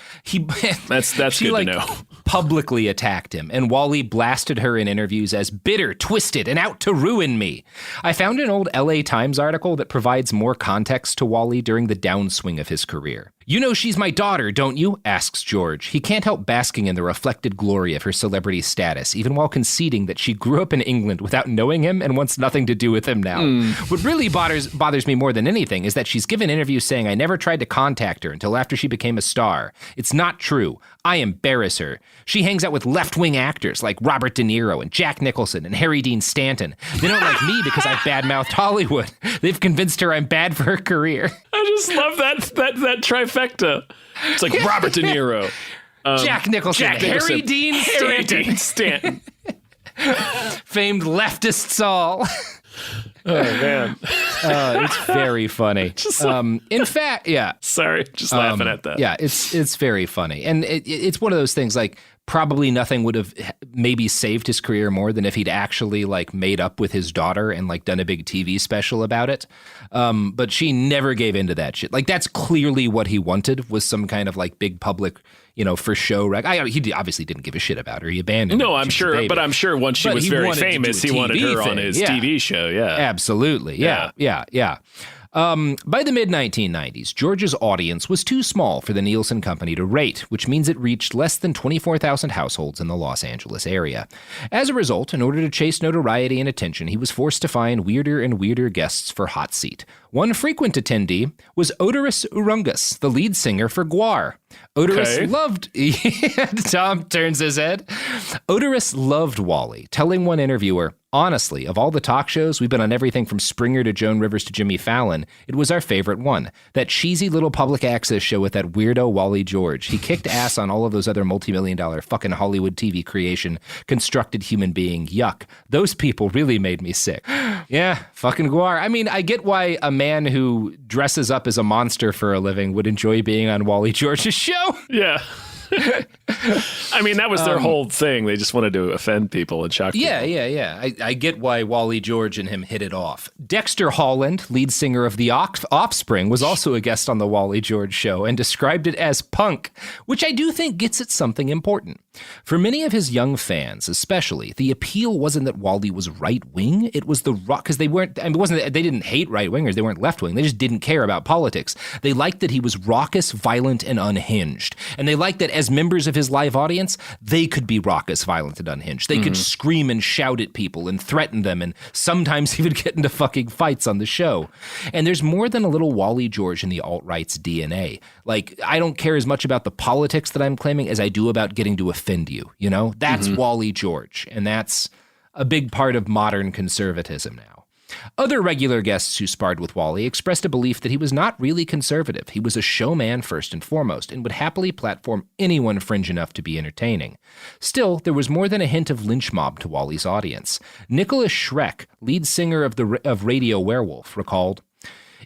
That's good to know. Publicly attacked him, and Wally blasted her in interviews as bitter, twisted, and out to ruin me. I found an old LA Times article that provides more context to Wally during the downswing of his career. You know she's my daughter, don't you? Asks George. He can't help basking in the reflected glory of her celebrity status, even while conceding that she grew up in England without knowing him and wants nothing to do with him now. What really bothers me more than anything is that she's given interviews saying I never tried to contact her until after she became a star. It's not true. I embarrass her. She hangs out with left-wing actors like Robert De Niro and Jack Nicholson and Harry Dean Stanton. They don't like me because I've badmouthed Hollywood. They've convinced her I'm bad for her career. I just love that trifecta. It's like Robert De Niro, Jack Nicholson, Harry Dean Stanton. Famed leftists all. Oh, man. It's very funny. In fact, yeah. Sorry, just laughing at that. Yeah, it's very funny. And it's one of those things like probably nothing would have maybe saved his career more than if he'd actually like made up with his daughter and like done a big TV special about it. But she never gave into that shit. Like that's clearly what he wanted, was some kind of like big public, for show. He obviously didn't give a shit about her. He abandoned her. No, I'm sure. But I'm sure once she was very famous, he wanted her on his TV show. Yeah, absolutely. Yeah. By the mid-1990s, George's audience was too small for the Nielsen Company to rate, which means it reached less than 24,000 households in the Los Angeles area. As a result, in order to chase notoriety and attention, he was forced to find weirder and weirder guests for Hot Seat. One frequent attendee was Odorous Urungus, the lead singer for Gwar. Odorous loved... Tom turns his head. Odorous loved Wally, telling one interviewer, "Honestly, of all the talk shows, we've been on everything from Springer to Joan Rivers to Jimmy Fallon. It was our favorite one. That cheesy little public access show with that weirdo Wally George. He kicked ass on all of those other multi-million-dollar fucking Hollywood TV creation, constructed human being. Yuck. Those people really made me sick." Yeah, fucking Gwar. I mean, I get why a man who dresses up as a monster for a living would enjoy being on Wally George's show. Yeah. I mean, that was their whole thing. They just wanted to offend people and shock people. Yeah. I get why Wally George and him hit it off. Dexter Holland, lead singer of The Offspring, was also a guest on the Wally George show and described it as punk, which I do think gets at something important. For many of his young fans, especially, the appeal wasn't that Wally was right-wing. It was the rock, because they weren't, I mean, it wasn't that they didn't hate right-wingers. They weren't left-wing. They just didn't care about politics. They liked that he was raucous, violent, and unhinged. And they liked that as members of his live audience, they could be raucous, violent, and unhinged. They could scream and shout at people and threaten them, and sometimes even get into fucking fights on the show. And there's more than a little Wally George in the alt-right's DNA. Like, I don't care as much about the politics that I'm claiming as I do about getting to offend you, you know? That's Wally George, and that's a big part of modern conservatism now. Other regular guests who sparred with Wally expressed a belief that he was not really conservative. He was a showman first and foremost, and would happily platform anyone fringe enough to be entertaining. Still, there was more than a hint of lynch mob to Wally's audience. Nicholas Schreck, lead singer of Radio Werewolf, recalled,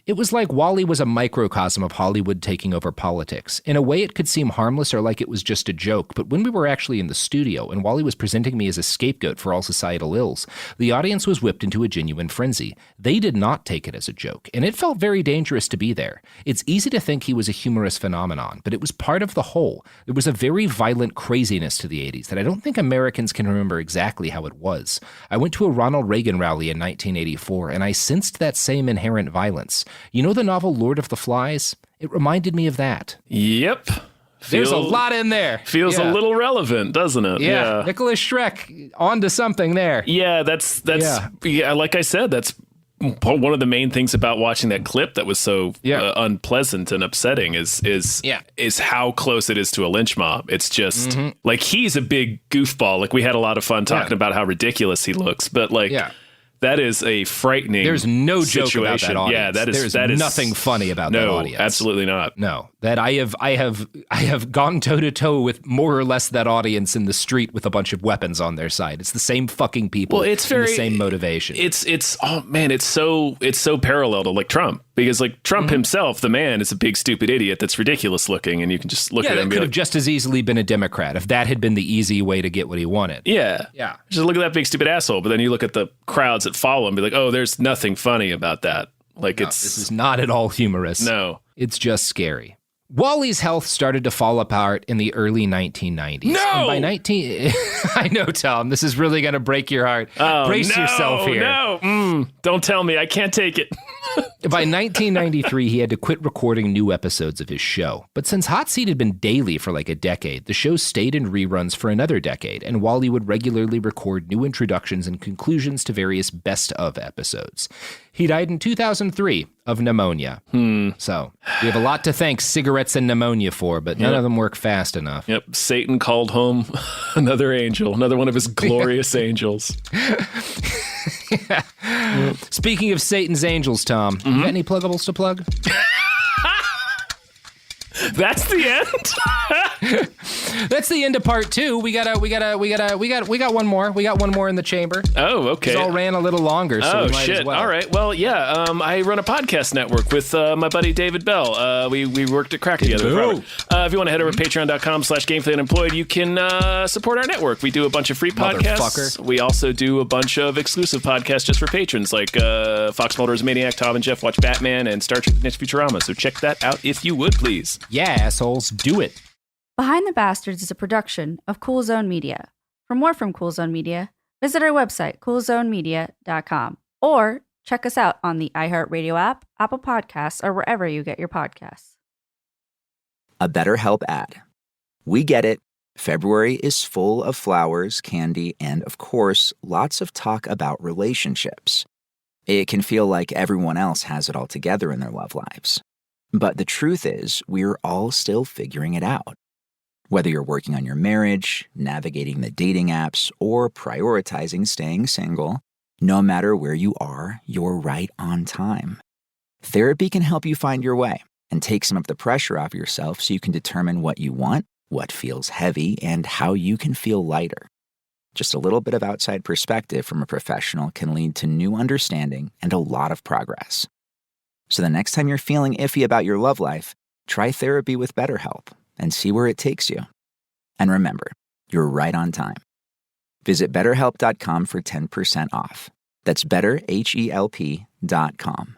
"It was like Wally was a microcosm of Hollywood taking over politics. In a way, it could seem harmless or like it was just a joke, but when we were actually in the studio and Wally was presenting me as a scapegoat for all societal ills, the audience was whipped into a genuine frenzy. They did not take it as a joke, and it felt very dangerous to be there. It's easy to think he was a humorous phenomenon, but it was part of the whole. There was a very violent craziness to the 80s that I don't think Americans can remember exactly how it was. I went to a Ronald Reagan rally in 1984, and I sensed that same inherent violence. You know the novel Lord of the Flies? It reminded me of that." Yep. There's a lot in there. Feels a little relevant, doesn't it? Yeah. Nicholas Schreck, onto something there. Yeah, that's like I said, that's one of the main things about watching that clip that was so unpleasant and upsetting is how close it is to a lynch mob. It's just like, he's a big goofball. Like, we had a lot of fun talking about how ridiculous he looks, but like, that is a frightening There's no situation. Joke about that audience. Yeah, that is nothing funny about that audience. No, absolutely not. No, that I have gone toe to toe with more or less that audience in the street with a bunch of weapons on their side. It's the same fucking people. Well, it's very the same motivation. It's oh man, it's so parallel to like Trump, because like Trump himself, the man, is a big stupid idiot that's ridiculous looking, and you can just look at him. That could have just as easily been a Democrat if that had been the easy way to get what he wanted. Yeah. Just look at that big stupid asshole. But then you look at the crowds that follow him and be like, oh, there's nothing funny about that. Like, this is not at all humorous. No. It's just scary. Wally's health started to fall apart in the early 1990s. No! And by I know, Tom, this is really going to break your heart. Brace yourself here. No, don't tell me. I can't take it. By 1993, he had to quit recording new episodes of his show. But since Hot Seat had been daily for like a decade, the show stayed in reruns for another decade, and Wally would regularly record new introductions and conclusions to various best-of episodes. He died in 2003 of pneumonia. So we have a lot to thank cigarettes and pneumonia for, but none of them work fast enough. Yep. Satan called home another angel, another one of his glorious angels. Speaking of Satan's angels, Tom, you got any pluggables to plug? That's the end. That's the end of part 2. We got one more. We got one more in the chamber. Oh, okay. It all ran a little longer. So we might shit! As well. All right. Well, yeah. I run a podcast network with my buddy David Bell. We worked at Crack together. If you want to head over to patreon.com/gamefullyunemployed, you can support our network. We do a bunch of free podcasts. We also do a bunch of exclusive podcasts just for patrons, like Fox Mulder's Maniac, Tom and Jeff Watch Batman, and Star Trek: Next Futurama. So check that out if you would, please. Yeah, assholes, do it. Behind the Bastards is a production of Cool Zone Media. For more from Cool Zone Media, visit our website, coolzonemedia.com, or check us out on the iHeartRadio app, Apple Podcasts, or wherever you get your podcasts. A BetterHelp ad. We get it. February is full of flowers, candy, and, of course, lots of talk about relationships. It can feel like everyone else has it all together in their love lives. But the truth is, we're all still figuring it out. Whether you're working on your marriage, navigating the dating apps, or prioritizing staying single, no matter where you are, you're right on time. Therapy can help you find your way and take some of the pressure off yourself so you can determine what you want, what feels heavy, and how you can feel lighter. Just a little bit of outside perspective from a professional can lead to new understanding and a lot of progress. So the next time you're feeling iffy about your love life, try therapy with BetterHelp and see where it takes you. And remember, you're right on time. Visit BetterHelp.com for 10% off. That's BetterHelp.com.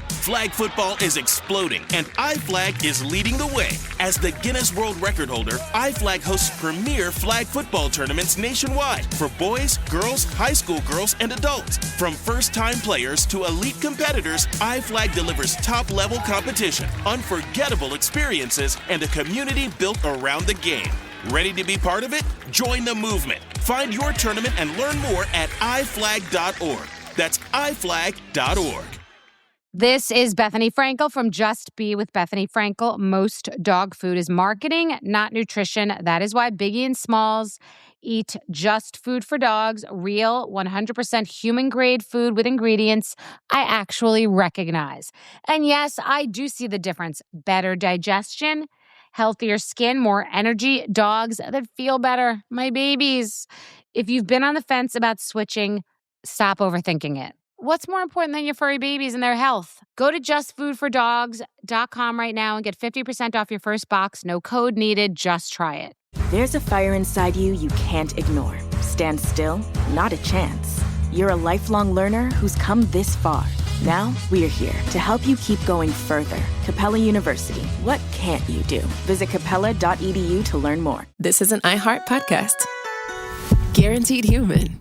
Flag football is exploding, and iFlag is leading the way. As the Guinness World Record holder, iFlag hosts premier flag football tournaments nationwide for boys, girls, high school girls, and adults. From first-time players to elite competitors, iFlag delivers top-level competition, unforgettable experiences, and a community built around the game. Ready to be part of it? Join the movement. Find your tournament and learn more at iflag.org. That's iflag.org. This is Bethany Frankel from Just Be with Bethany Frankel. Most dog food is marketing, not nutrition. That is why Biggie and Smalls eat just food for dogs, real 100% human-grade food with ingredients I actually recognize. And yes, I do see the difference. Better digestion, healthier skin, more energy, dogs that feel better, my babies. If you've been on the fence about switching, stop overthinking it. What's more important than your furry babies and their health? Go to justfoodfordogs.com right now and get 50% off your first box. No code needed. Just try it. There's a fire inside you can't ignore. Stand still? Not a chance. You're a lifelong learner who's come this far. Now, we're here to help you keep going further. Capella University. What can't you do? Visit capella.edu to learn more. This is an iHeart podcast. Guaranteed Human.